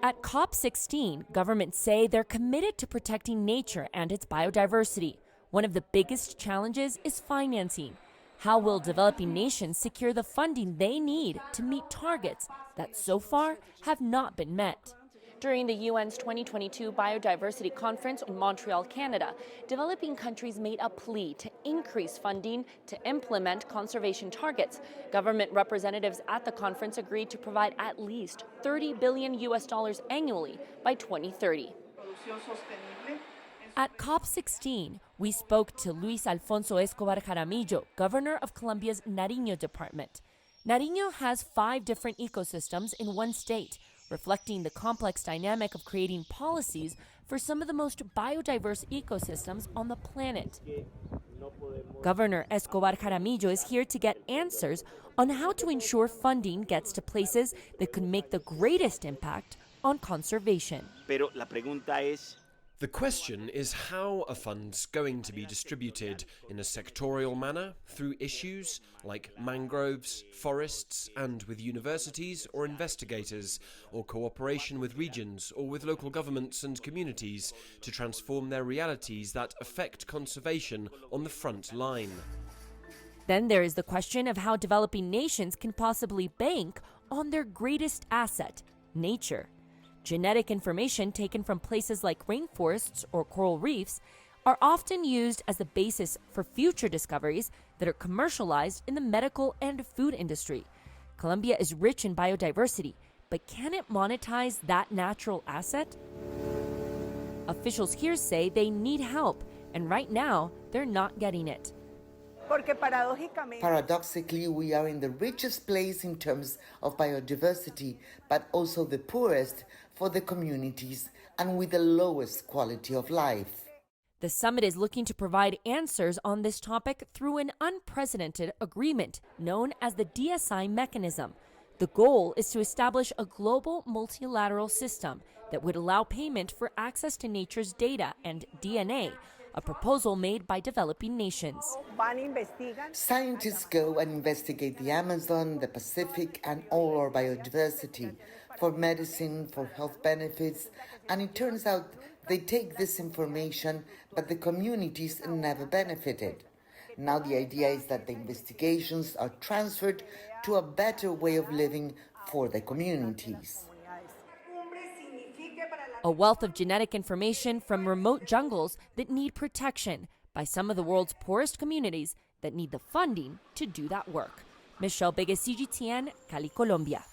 At COP16, governments say they're committed to protecting nature and its biodiversity. One of the biggest challenges is financing. How will developing nations secure the funding they need to meet targets that so far have not been met? During the UN's 2022 Biodiversity Conference in Montreal, Canada, developing countries made a plea to increase funding to implement conservation targets. Government representatives at the conference agreed to provide at least $30 billion annually by 2030. At COP16, we spoke to Luis Alfonso Escobar Jaramillo, governor of Colombia's Nariño department. Nariño has 5 different ecosystems in one state, reflecting the complex dynamic of creating policies for some of the most biodiverse ecosystems on the planet. Governor Escobar Jaramillo is here to get answers on how to ensure funding gets to places that could make the greatest impact on conservation. The question is how are funds going to be distributed in a sectorial manner through issues like mangroves, forests, and with universities or investigators, or cooperation with regions or with local governments and communities to transform their realities that affect conservation on the front line. Then there is the question of how developing nations can possibly bank on their greatest asset, nature. Genetic information taken from places like rainforests or coral reefs are often used as the basis for future discoveries that are commercialized in the medical and food industry. Colombia is rich in biodiversity, but can it monetize that natural asset? Officials here say they need help, and right now they're not getting it. Paradoxically, we are in the richest place in terms of biodiversity, but also the poorest for the communities and with the lowest quality of life. The summit is looking to provide answers on this topic through an unprecedented agreement known as the DSi Mechanism. The goal is to establish a global multilateral system that would allow payment for access to nature's data and DNA, a proposal made by developing nations. Scientists go and investigate the Amazon, the Pacific, and all our biodiversity for medicine, for health benefits, and it turns out they take this information, but the communities never benefited. Now the idea is that the investigations are transferred to a better way of living for the communities. A wealth of genetic information from remote jungles that need protection by some of the world's poorest communities that need the funding to do that work. Michelle Begue, CGTN, Cali, Colombia.